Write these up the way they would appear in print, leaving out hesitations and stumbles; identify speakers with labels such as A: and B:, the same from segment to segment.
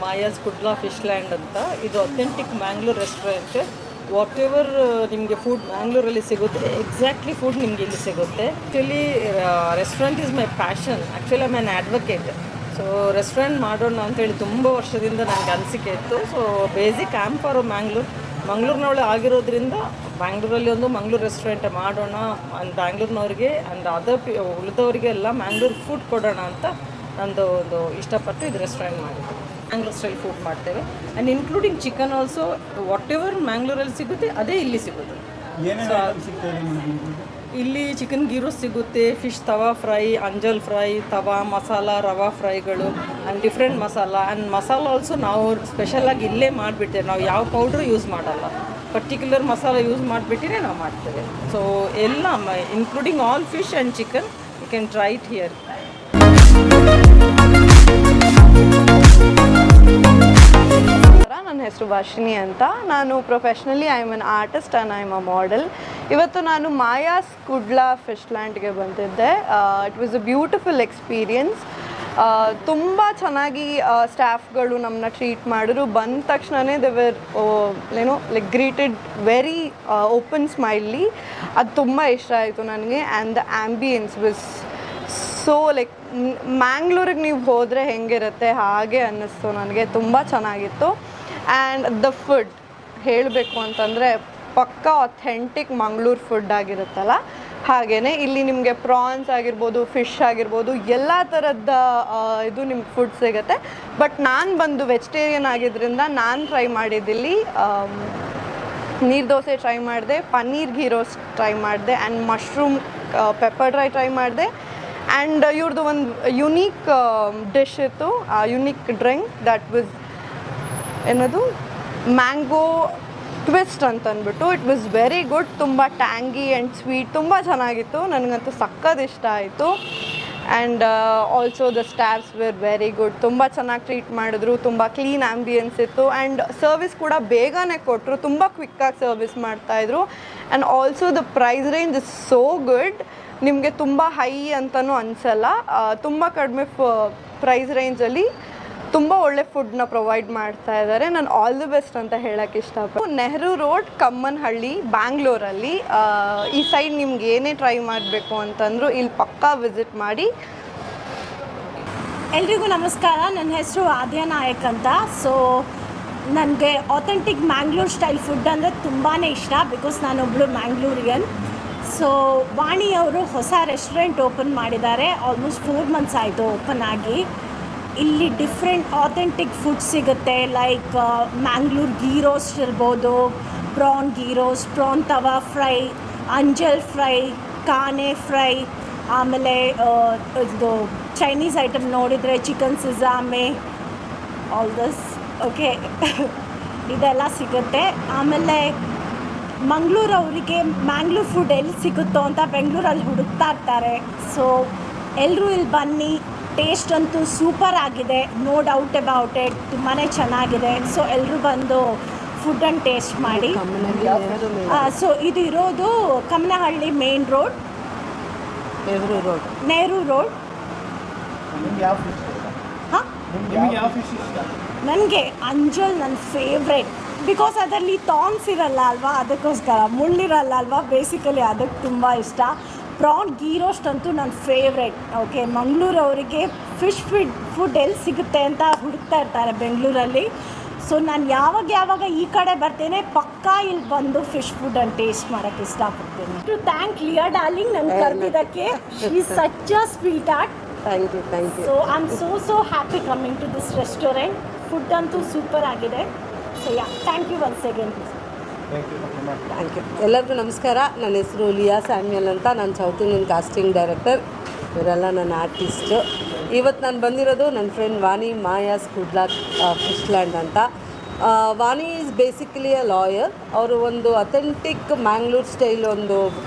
A: Maya's Kudla fish land ಅಂತ. ಇದು authentic Mangalore restaurant. Whatever ನಿಮಗೆ ಫುಡ್ ಮ್ಯಾಂಗ್ಳೂರಲ್ಲಿ ಸಿಗುತ್ತೆ, ಎಕ್ಸಾಕ್ಟ್ಲಿ ಫುಡ್ ನಿಮಗೆ ಇಲ್ಲಿ ಸಿಗುತ್ತೆ. Actually restaurant is my passion. Actually I am an advocate. So restaurant ಮಾಡೋಣ ಅಂತೇಳಿ ತುಂಬ ವರ್ಷದಿಂದ ನನಗೆ ಅನಿಸಿಕೆ ಇತ್ತು. ಸೊ ಬೇಸಿಕ್ ಆ್ಯಮ್ ಫಾರ್ ಮಂಗಳೂರಿನವಳೆ ಆಗಿರೋದ್ರಿಂದ ಬ್ಯಾಂಗ್ಳೂರಲ್ಲಿ ಒಂದು ಮಂಗಳೂರು ರೆಸ್ಟೋರೆಂಟ್ ಮಾಡೋಣ ಅಂಡ್ ಬ್ಯಾಂಗ್ಳೂರಿನವ್ರಿಗೆ ಆ್ಯಂಡ್ ಉಳಿದವರಿಗೆ ಎಲ್ಲ ಮ್ಯಾಂಗ್ಳೂರ್ ಫುಡ್ ಕೊಡೋಣ ಅಂತ ನಂದು ಒಂದು ಇಷ್ಟಪಟ್ಟು ಇದು ರೆಸ್ಟೋರೆಂಟ್ ಮಾಡಿದ್ದೆ. ಮ್ಯಾಂಗ್ಳೂರ್ ಸ್ಟೈಲ್ ಫುಡ್ ಮಾಡ್ತೇವೆ and including chicken also. What ever ಮ್ಯಾಂಗ್ಳೂರಲ್ಲಿ ಸಿಗುತ್ತೆ ಅದೇ ಇಲ್ಲಿ ಸಿಗುತ್ತೆ. ಇಲ್ಲಿ ಚಿಕನ್ ಗೀ ರೋಸ್ಟ್ ಸಿಗುತ್ತೆ, fish tawa fry, anjal fry, tawa masala, rava ಫ್ರೈಗಳು and different masala. And masala also ನಾವು ಸ್ಪೆಷಲಾಗಿ ಇಲ್ಲೇ ಮಾಡಿಬಿಡ್ತೇವೆ. ನಾವು ಯಾವ ಪೌಡ್ರು ಯೂಸ್ ಮಾಡಲ್ಲ, ಪರ್ಟಿಕ್ಯುಲರ್ ಮಸಾಲ ಯೂಸ್ ಮಾಡಿಬಿಟ್ಟಿನೇ ನಾವು ಮಾಡ್ತೇವೆ. ಸೊ ಎಲ್ಲ including all fish and chicken you can try it here.
B: ನನ್ನ ಹೆಸರು ಭಾಷಿನಿ ಅಂತ. ನಾನು professionally I am an artist and I am a model. ಇವತ್ತು ನಾನು ಮಾಯಾಸ್ ಕುಡ್ಲಾ ಫಿಶ್ ಲ್ಯಾಂಡ್ಗೆ ಬಂದಿದ್ದೆ. It was a beautiful experience. ತುಂಬ ಚೆನ್ನಾಗಿ ಸ್ಟಾಫ್ಗಳು ನಮ್ಮನ್ನ ಟ್ರೀಟ್ ಮಾಡಿದ್ರು. ಬಂದ ತಕ್ಷಣವೇ they were greeted very open smiley. ಅದು ತುಂಬ ಇಷ್ಟ ಆಯಿತು ನನಗೆ. And the ambience was so ಮ್ಯಾಂಗ್ಳೂರಿಗೆ ನೀವು ಹೋದರೆ ಹೆಂಗಿರುತ್ತೆ ಹಾಗೆ ಅನ್ನಿಸ್ತು ನನಗೆ. ತುಂಬ ಚೆನ್ನಾಗಿತ್ತು. ಆ್ಯಂಡ್ ದ ಫುಡ್ ಹೇಳಬೇಕು ಅಂತಂದರೆ ಪಕ್ಕಾ ಅಥೆಂಟಿಕ್ ಮಂಗಳೂರು ಫುಡ್ ಆಗಿರುತ್ತಲ್ಲ ಹಾಗೆಯೇ ಇಲ್ಲಿ ನಿಮಗೆ ಪ್ರಾನ್ಸ್ ಆಗಿರ್ಬೋದು, ಫಿಶ್ ಆಗಿರ್ಬೋದು, ಎಲ್ಲ ಥರದ ಇದು ನಿಮ್ಗೆ ಫುಡ್ ಸಿಗುತ್ತೆ. ಬಟ್ ನಾನು ಬಂದು ವೆಜಿಟೇರಿಯನ್ ಆಗಿದ್ದರಿಂದ ನಾನು ಟ್ರೈ ಮಾಡಿದ್ದಿಲ್ಲಿ ನೀರು ದೋಸೆ ಟ್ರೈ ಮಾಡಿದೆ, ಪನ್ನೀರ್ ಘೀ ರೋಸ್ಟ್ ಟ್ರೈ ಮಾಡಿದೆ, and mushroom pepper dry try ಮಾಡಿದೆ. ಆ್ಯಂಡ್ ಇವ್ರದ್ದು ಒಂದು ಯುನೀಕ್ ಡಿಶ್ ಇತ್ತು, ಯುನೀಕ್ ಡ್ರಿಂಕ್ ದಟ್ ವಾಸ್ ಏನದು ಮ್ಯಾಂಗೋ ಟ್ವಿಸ್ಟ್ ಅಂತ ಅಂದ್ಬಿಟ್ಟು. It was very good. ತುಂಬ ಟ್ಯಾಂಗಿ ಆ್ಯಂಡ್ ಸ್ವೀಟ್, ತುಂಬ ಚೆನ್ನಾಗಿತ್ತು. ನನಗಂತೂ ಸಕ್ಕತ್ ಇಷ್ಟ ಆಯಿತು. And also the staffs were very good. ತುಂಬ ಚೆನ್ನಾಗಿ ಟ್ರೀಟ್ ಮಾಡಿದ್ರು. ತುಂಬ ಕ್ಲೀನ್ ಆ್ಯಂಬಿಯನ್ಸ್ ಇತ್ತು. ಆ್ಯಂಡ್ ಸರ್ವಿಸ್ ಕೂಡ ಬೇಗನೆ ಕೊಟ್ಟರು. ತುಂಬ ಕ್ವಿಕ್ಕಾಗಿ ಸರ್ವಿಸ್ ಮಾಡ್ತಾಯಿದ್ರು. And also the price range is so good. ನಿಮಗೆ ತುಂಬ ಹೈ ಅಂತಲೂ ಅನಿಸಲ್ಲ. ತುಂಬ ಕಡಿಮೆ ಪ್ರೈಸ್ ರೇಂಜಲ್ಲಿ ತುಂಬ ಒಳ್ಳೆ ಫುಡ್ನ ಪ್ರೊವೈಡ್ ಮಾಡ್ತಾ ಇದ್ದಾರೆ. ನಾನು ಆಲ್ ದಿ ಬೆಸ್ಟ್ ಅಂತ ಹೇಳೋಕ್ಕೆ ಇಷ್ಟಪಡ್ತೀನಿ. ನೆಹರು ರೋಡ್, ಕಮ್ಮನಹಳ್ಳಿ, ಬ್ಯಾಂಗ್ಳೂರಲ್ಲಿ. ಈ ಸೈಡ್ ನಿಮ್ಗೆ ಏನೇ ಟ್ರೈ ಮಾಡಬೇಕು ಅಂತಂದರೂ ಇಲ್ಲಿ ಪಕ್ಕಾ ವಿಸಿಟ್ ಮಾಡಿ.
C: ಎಲ್ರಿಗೂ ನಮಸ್ಕಾರ. ನನ್ನ ಹೆಸರು ಆದ್ಯ ನಾಯಕ್ ಅಂತ. ಸೊ ನನಗೆ ಆಥೆಂಟಿಕ್ ಮ್ಯಾಂಗ್ಳೂರ್ ಸ್ಟೈಲ್ ಫುಡ್ ಅಂದರೆ ತುಂಬಾ ಇಷ್ಟ. ಬಿಕಾಸ್ ನಾನೊಬ್ಬಳು ಮ್ಯಾಂಗ್ಳೂರಿಯನ್. ಸೊ ವಾಣಿಯವರು ಹೊಸ ರೆಸ್ಟೋರೆಂಟ್ ಓಪನ್ ಮಾಡಿದ್ದಾರೆ. ಆಲ್ಮೋಸ್ಟ್ 4 months ಆಯಿತು ಓಪನ್ ಆಗಿ. ಇಲ್ಲಿ ಡಿಫ್ರೆಂಟ್ ಆಥೆಂಟಿಕ್ ಫುಡ್ ಸಿಗುತ್ತೆ. ಲೈಕ್ ಮ್ಯಾಂಗ್ಳೂರ್ ಗೀ ರೋಸ್ಟ್ ಇರ್ಬೋದು, ಪ್ರಾನ್ ಗೀ ರೋಸ್ಟ್, ಪ್ರಾನ್ ತವಾ ಫ್ರೈ, ಅಂಜಲ್ ಫ್ರೈ, ಕಾನೆ ಫ್ರೈ, ಆಮೇಲೆ ಇದು ಚೈನೀಸ್ ಐಟಮ್ ನೋಡಿದರೆ ಚಿಕನ್ ಸಿಜಾಮೆ, ಆಲ್ ದಿಸ್ ಓಕೆ ಇದೆಲ್ಲ ಸಿಗುತ್ತೆ. ಆಮೇಲೆ ಮಂಗಳೂರವರಿಗೆ ಮ್ಯಾಂಗ್ಳೂರ್ ಫುಡ್ ಎಲ್ಲಿ ಸಿಗುತ್ತೋ ಅಂತ ಬೆಂಗಳೂರಲ್ಲಿ ಹುಡುಕ್ತಾ ಇರ್ತಾರೆ. ಸೊ ಎಲ್ಲರೂ ಇಲ್ಲಿ ಬನ್ನಿ. ಟೇಸ್ಟ್ ಅಂತೂ ಸೂಪರ್ ಆಗಿದೆ, ನೋ ಡೌಟ್ ಅಬೌಟ್ ಇಟ್. ತುಂಬಾ ಚೆನ್ನಾಗಿದೆ. ಸೊ ಎಲ್ಲರೂ ಬಂದು ಫುಡ್ಡನ್ನು ಟೇಸ್ಟ್ ಮಾಡಿ. ಸೊ ಇದು ಇರೋದು Kammanahalli main road, Nehru road. ಹಾಂ, ನನಗೆ ಅಂಜಲ್ ನನ್ನ ಫೇವ್ರೆಟ್. ಬಿಕಾಸ್ ಅದರಲ್ಲಿ ಥಾರ್ನ್ಸ್ ಇರಲ್ಲ ಅಲ್ವಾ, ಅದಕ್ಕೋಸ್ಕರ. ಮುಳ್ಳಿರಲ್ಲ ಅಲ್ವಾ, ಬೇಸಿಕಲಿ ಅದಕ್ಕೆ ತುಂಬ ಇಷ್ಟ. ಪ್ರಾನ್ ಗೀ ರೋಸ್ಟ್ ಅಂತೂ ನನ್ನ ಫೇವ್ರೆಟ್. ಓಕೆ, ಮಂಗಳೂರವರಿಗೆ ಫಿಶ್ ಫುಡ್ ಎಲ್ಲಿ ಸಿಗುತ್ತೆ ಅಂತ ಹುಡುಕ್ತಾ ಇರ್ತಾರೆ ಬೆಂಗಳೂರಲ್ಲಿ. ಸೊ ನಾನು ಯಾವಾಗ ಈ ಕಡೆ ಬರ್ತೇನೆ ಪಕ್ಕಾ ಇಲ್ಲಿ ಬಂದು ಫಿಶ್ ಫುಡ್ಡನ್ನು ಟೇಸ್ಟ್ ಮಾಡೋಕ್ಕೆ ಇಷ್ಟಪಡ್ತೀನಿ. ಟು ಥ್ಯಾಂಕ್ ಲಿಯಾ ಡಾರ್ಲಿಂಗ್ ನನ್ನ ಕರೆದಿದ್ದಕ್ಕೆ. She is such a sweetheart.
B: Thank you.
C: So I am so happy coming to this restaurant. Food ಅಂತೂ ಸೂಪರ್ ಆಗಿದೆ. So thank you once again.
D: Thank you. ಎಲ್ಲರಿಗೂ ನಮಸ್ಕಾರ. ನನ್ನ ಹೆಸರು ಲಿಯಾ ಸ್ಯಾಮ್ಯಲ್ ಅಂತ. ನಾನು ಸೌತ್ ಇಂಡಿಯನ್ ಕಾಸ್ಟಿಂಗ್ ಡೈರೆಕ್ಟರ್. ಇವರೆಲ್ಲ ನನ್ನ ಆರ್ಟಿಸ್ಟು. ಇವತ್ತು ನಾನು ಬಂದಿರೋದು ನನ್ನ ಫ್ರೆಂಡ್ ವಾಣಿ ಮಾಯಾಸ್ ಕುಡ್ಲಾ ಫಿಶ್ ಲ್ಯಾಂಡ್ ಅಂತ. ವಾಣಿ ಈಸ್ ಬೇಸಿಕಲಿ ಅ ಲಾಯರ್. ಅವರು ಒಂದು ಅಥೆಂಟಿಕ್ ಮ್ಯಾಂಗ್ಳೂರ್ ಸ್ಟೈಲ್ ಒಂದು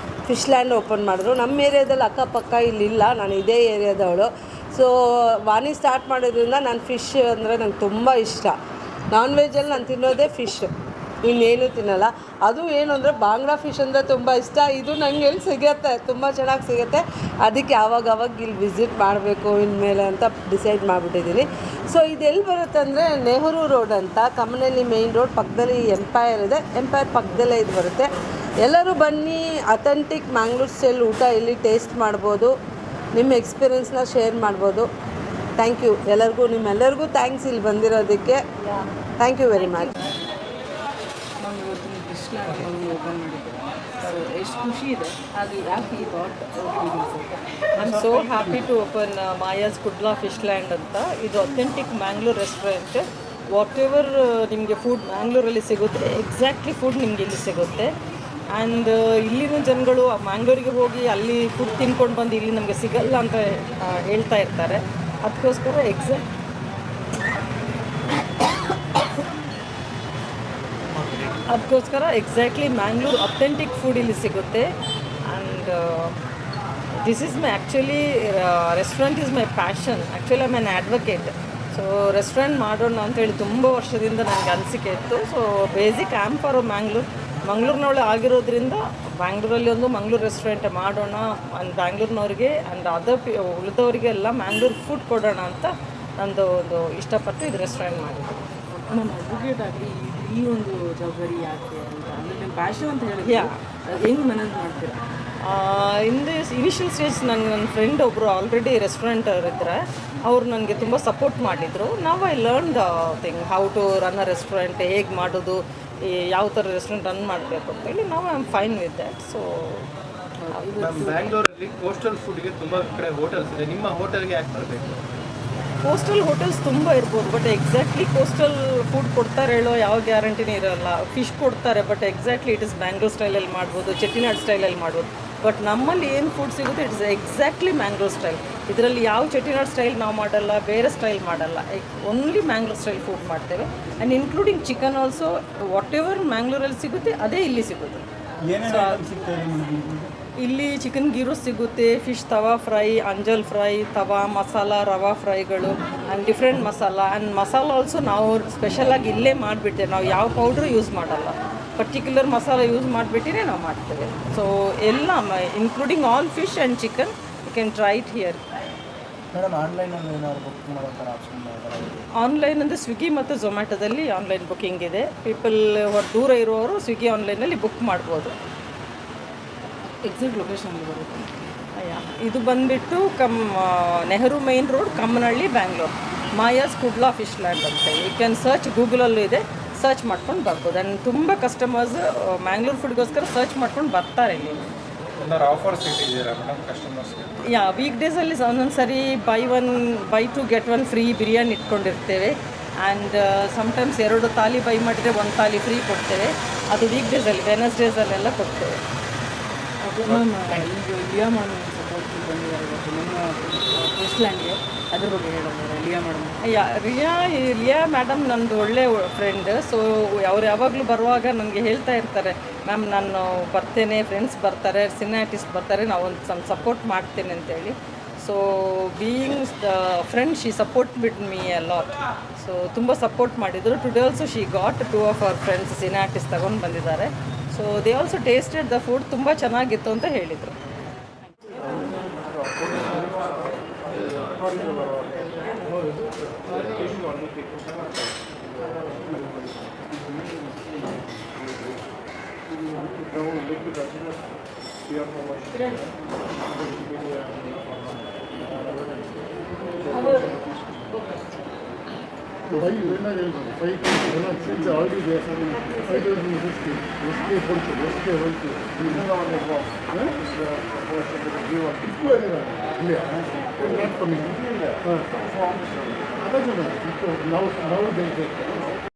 D: ಫಿಶ್ ಲ್ಯಾಂಡ್ ಓಪನ್ ಮಾಡಿದ್ರು. ನಮ್ಮ ಏರಿಯಾದಲ್ಲಿ ಅಕ್ಕಪಕ್ಕ ಇಲ್ಲಿಲ್ಲ, ನಾನು ಇದೇ ಏರಿಯಾದವಳು. ಸೊ ವಾಣಿ ಸ್ಟಾರ್ಟ್ ಮಾಡೋದ್ರಿಂದ ನಾನು ಫಿಶ್ ಅಂದರೆ ನಂಗೆ ತುಂಬ ಇಷ್ಟ. ನಾನ್ ವೆಜ್ಜಲ್ಲಿ ನಾನು ತಿನ್ನೋದೇ ಫಿಶ್. ಇನ್ನೇನು ತಿನ್ನಲ್ಲ. ಅದು ಏನು ಅಂದರೆ ಬಾಂಗ್ಲಾ ಫಿಶ್ ಅಂದರೆ ತುಂಬ ಇಷ್ಟ. ಇದು ನನಗೆ ಎಲ್ಲಿ ಸಿಗುತ್ತೆ, ತುಂಬ ಚೆನ್ನಾಗಿ ಸಿಗುತ್ತೆ. ಅದಕ್ಕೆ ಆವಾಗ ಇಲ್ಲಿ ವಿಸಿಟ್ ಮಾಡಬೇಕು ಇನ್ಮೇಲೆ ಅಂತ ಡಿಸೈಡ್ ಮಾಡಿಬಿಟ್ಟಿದ್ದೀನಿ. ಸೊ ಇದೆಲ್ಲಿ ಬರುತ್ತೆ ಅಂದರೆ ನೆಹರು ರೋಡ್ ಅಂತ, ಕಮ್ಮನಹಳ್ಳಿ ಮೇಯ್ನ್ ರೋಡ್ ಪಕ್ಕದಲ್ಲಿ ಎಂಪೈರ್ ಇದೆ. ಎಂಪೈರ್ ಪಕ್ಕದಲ್ಲೇ ಇದು ಬರುತ್ತೆ. ಎಲ್ಲರೂ ಬನ್ನಿ, ಅಥೆಂಟಿಕ್ ಮ್ಯಾಂಗ್ಳೂರ್ ಸ್ಟೈಲ್ ಊಟ ಇಲ್ಲಿ ಟೇಸ್ಟ್ ಮಾಡ್ಬೋದು, ನಿಮ್ಮ ಎಕ್ಸ್ಪೀರಿಯೆನ್ಸ್ನ ಶೇರ್ ಮಾಡ್ಬೋದು. ಥ್ಯಾಂಕ್ ಯು ನಿಮ್ಮೆಲ್ಲರಿಗೂ ಥ್ಯಾಂಕ್ಸ್ ಇಲ್ಲಿ ಬಂದಿರೋದಕ್ಕೆ. Thank you very much.
A: ನಾವು ಇವತ್ತಿನ ಫಿಶ್ಲ್ಯಾಂಡ್ ಓಪನ್ ಮಾಡಿದ್ದೇವೆ. ಸೊ ಎಷ್ಟು ಖುಷಿ ಇದೆ. ಅದು ಯಾಕೆ ಈ thought I am so happy to open Maya's Kudla Fishland ಅಂತ. ಇದು authentic Mangalore restaurant. Whatever ನಿಮಗೆ ಫುಡ್ ಮ್ಯಾಂಗ್ಳೂರಲ್ಲಿ ಸಿಗುತ್ತೆ, ಎಕ್ಸಾಕ್ಟ್ಲಿ ಫುಡ್ ನಿಮಗೆ ಇಲ್ಲಿ ಸಿಗುತ್ತೆ. ಆ್ಯಂಡ್ ಇಲ್ಲಿನ ಜನಗಳು ಮ್ಯಾಂಗ್ಳೂರಿಗೆ ಹೋಗಿ ಅಲ್ಲಿ ಫುಡ್ ತಿನ್ಕೊಂಡು ಬಂದು ಇಲ್ಲಿ ನಮಗೆ ಸಿಗಲ್ಲ ಅಂತ ಹೇಳ್ತಾ ಇರ್ತಾರೆ. ಅದಕ್ಕೋಸ್ಕರ ಎಕ್ಸಾಕ್ಟ್ಲಿ ಮ್ಯಾಂಗ್ಳೂರ್ ಅಥೆಂಟಿಕ್ ಫುಡ್ ಇಲ್ಲಿ ಸಿಗುತ್ತೆ. And this is my actually restaurant is my passion. Actually I am an advocate. So restaurant ಮಾಡೋಣ ಅಂತೇಳಿ ತುಂಬ ವರ್ಷದಿಂದ ನನಗೆ ಅನಿಸಿಕೆ ಇತ್ತು. ಸೊ ಬೇಸಿಕ್ ಆ್ಯಮ್ ಫಾರ್ ಮಂಗಳೂರಿನೊಳಗೆ ಆಗಿರೋದ್ರಿಂದ ಬ್ಯಾಂಗ್ಳೂರಲ್ಲಿ ಒಂದು ಮಂಗಳೂರು ರೆಸ್ಟೋರೆಂಟ್ ಮಾಡೋಣ ಆ್ಯಂಡ್ ಬ್ಯಾಂಗ್ಳೂರಿನವ್ರಿಗೆ ಆ್ಯಂಡ್ ಉಳಿದವರಿಗೆ ಎಲ್ಲ ಮ್ಯಾಂಗ್ಳೂರ್ ಫುಡ್ ಕೊಡೋಣ ಅಂತ ನಂದು ಒಂದು ಇಷ್ಟಪಟ್ಟು ಇದು ರೆಸ್ಟೋರೆಂಟ್ ಮಾಡಿದೆ.
E: ನಾನು ಅಡ್ವೊಕೇಟ್ ಆಗಿ ಈ ಒಂದು ಜವಾಬ್ದಾರಿ ಯಾಕೆ ಅಂತ ಅಂದರೆ ನಿಮ್ಮ ಪ್ಯಾಷನ್ ಅಂತ ಹೇಳಿ ಹೆಂಗೆ ಮ್ಯಾನೇಜ್ ಮಾಡ್ತೀರಾ?
A: ಇನ್ ದಿಸ್ ಇನಿಷಿಯಲ್ ಸ್ಟೇಜ್ ನನ್ನ ಫ್ರೆಂಡ್ ಒಬ್ಬರು ಆಲ್ರೆಡಿ ರೆಸ್ಟೋರೆಂಟರ್ ಇದ್ದರೆ ಅವ್ರು ನನಗೆ ತುಂಬ ಸಪೋರ್ಟ್ ಮಾಡಿದರು. ನಾವು I learn the thing how to run a restaurant, ಹೇಗೆ ಮಾಡೋದು, ಯಾವ ಥರ ರೆಸ್ಟೋರೆಂಟ್ ರನ್ ಮಾಡಬೇಕು ಅಂತೇಳಿ ನಾವು I am fine with that. So
F: ಬ್ಯಾಂಗ್ಳೂರಲ್ಲಿ ಕೋಸ್ಟಲ್ ಫುಡ್ಗೆ ತುಂಬ ಕಡೆ ಹೋಟೆಲ್ಸ್ ಇದೆ. ನಿಮ್ಮ ಹೋಟೆಲ್ಗೆ ಯಾಕೆ ಬರಬೇಕು?
A: ಕೋಸ್ಟಲ್ ಹೋಟೆಲ್ಸ್ ತುಂಬ ಇರ್ಬೋದು, ಬಟ್ ಎಕ್ಸಾಕ್ಟ್ಲಿ ಕೋಸ್ಟಲ್ ಫುಡ್ ಕೊಡ್ತಾರೆ ಹೇಳೋ ಯಾವ ಗ್ಯಾರಂಟಿನೇ ಇರೋಲ್ಲ. ಫಿಶ್ ಕೊಡ್ತಾರೆ, but exactly it is Bangalore ಸ್ಟೈಲಲ್ಲಿ ಮಾಡ್ಬೋದು, ಚೆಟ್ಟಿನಾಡ್ ಸ್ಟೈಲಲ್ಲಿ ಮಾಡ್ಬೋದು. ಬಟ್ ನಮ್ಮಲ್ಲಿ ಏನು ಫುಡ್ ಸಿಗುತ್ತೆ it is exactly Mangalore style. ಇದರಲ್ಲಿ ಯಾವ ಚೆಟ್ಟಿನಾಡ್ ಸ್ಟೈಲ್ ನಾವು ಮಾಡಲ್ಲ, ಬೇರೆ ಸ್ಟೈಲ್ ಮಾಡಲ್ಲ, ಓನ್ಲಿ ಮ್ಯಾಂಗ್ಳೂರ್ ಸ್ಟೈಲ್ ಫುಡ್ ಮಾಡ್ತೇವೆ. And including chicken also what ever ಮ್ಯಾಂಗ್ಳೂರಲ್ಲಿ ಸಿಗುತ್ತೆ ಅದೇ ಇಲ್ಲಿ ಸಿಗುತ್ತೆ. ಇಲ್ಲಿ ಚಿಕನ್ ಗೀರೋಸ್ ಸಿಗುತ್ತೆ, fish tawa fry, anjal fry, tawa masala, rava ಫ್ರೈಗಳು and different masala. And masala also ನಾವು ಸ್ಪೆಷಲಾಗಿ ಇಲ್ಲೇ ಮಾಡಿಬಿಡ್ತೇವೆ. ನಾವು ಯಾವ ಪೌಡ್ರು ಯೂಸ್ ಮಾಡಲ್ಲ, ಪರ್ಟಿಕ್ಯುಲರ್ ಮಸಾಲ ಯೂಸ್ ಮಾಡಿಬಿಟ್ಟಿನೇ ನಾವು ಮಾಡ್ತೇವೆ. ಸೊ ಎಲ್ಲ including all fish and chicken you can try it here. Online ಅಂದರೆ ಸ್ವಿಗ್ಗಿ ಮತ್ತು ಝೊಮ್ಯಾಟೊದಲ್ಲಿ ಆನ್ಲೈನ್ ಬುಕ್ಕಿಂಗ್ ಇದೆ. ಪೀಪಲ್ ದೂರ ಇರುವವರು ಸ್ವಿಗ್ಗಿ ಆನ್ಲೈನಲ್ಲಿ ಬುಕ್ ಮಾಡ್ಬೋದು.
E: ಎಕ್ಸಾಕ್ಟ್ ಲೊಕೇಶನ್ ಬರುತ್ತೆ.
A: ಇದು ಬಂದುಬಿಟ್ಟು Nehru main road, Kammanahalli, Bangalore. Maya's Kudla Fishland ಅಂತ ಯು ಕ್ಯಾನ್ ಸರ್ಚ್, ಗೂಗಲಲ್ಲೂ ಇದೆ, ಸರ್ಚ್ ಮಾಡ್ಕೊಂಡು ಬರ್ಬೋದು. ಆ್ಯಂಡ್ ತುಂಬ ಕಸ್ಟಮರ್ಸ್ ಮ್ಯಾಂಗ್ಳೂರ್ ಫುಡ್ಗೋಸ್ಕರ ಸರ್ಚ್ ಮಾಡ್ಕೊಂಡು ಬರ್ತಾರೆ ಇಲ್ಲಿ.
F: ಆಫರ್ಸ್ ಇಟ್ಟಿದ್ದೀರಾ ಮೇಡಮ್ ಕಸ್ಟಮರ್ಸ್ಗೆ?
A: ವೀಕ್ ಡೇಸಲ್ಲಿ ಒಂದೊಂದು ಸರಿ buy two get one free biryani ಇಟ್ಕೊಂಡಿರ್ತೇವೆ. ಆ್ಯಂಡ್ ಸಮ್ಟೈಮ್ಸ್ 2 ಥಾಲಿ ಬೈ ಮಾಡಿದರೆ 1 ಥಾಲಿ ಫ್ರೀ ಕೊಡ್ತೇವೆ. ಅದು ವೀಕ್ ಡೇಸಲ್ಲಿ, ವೆನಸ್ಡೇಸಲ್ಲೆಲ್ಲ ಕೊಡ್ತೇವೆ.
E: ಮ್ಯಾಮ್, ಈಗ ಲಿಯಾ ಮೇಡಮ್ ಸಪೋರ್ಟ್ ಬಂದಿದ್ದಾರೆ ಇವತ್ತು ನಮ್ಮ ಫಿಶ್ಲ್ಯಾಂಡ್ಗೆ, ಅದ್ರ ಬಗ್ಗೆ ಹೇಳಿದ್ದಾರೆ ಲಿಯಾ ಮೇಡಮ್.
A: ಲಿಯಾ ಮೇಡಮ್ ನಂದು ಒಳ್ಳೆ ಫ್ರೆಂಡ್. ಸೊ ಅವ್ರು ಯಾವಾಗಲೂ ಬರುವಾಗ ನನಗೆ ಹೇಳ್ತಾ ಇರ್ತಾರೆ, ಮ್ಯಾಮ್ ನಾನು ಬರ್ತೇನೆ, ಫ್ರೆಂಡ್ಸ್ ಬರ್ತಾರೆ, ಸಿನಿ ಆರ್ಟಿಸ್ಟ್ ಬರ್ತಾರೆ, ನಾವೊಂದು ಸಪೋರ್ಟ್ ಮಾಡ್ತೇನೆ ಅಂತೇಳಿ. So being the friend she support bit me a lot. So ತುಂಬ ಸಪೋರ್ಟ್ ಮಾಡಿದರು. Today also she got 2 of our friends cine artist ತಗೊಂಡು ಬಂದಿದ್ದಾರೆ. So they also tasted the food, ತುಂಬ ಚೆನ್ನಾಗಿತ್ತು ಅಂತ ಹೇಳಿದರು.
G: Now they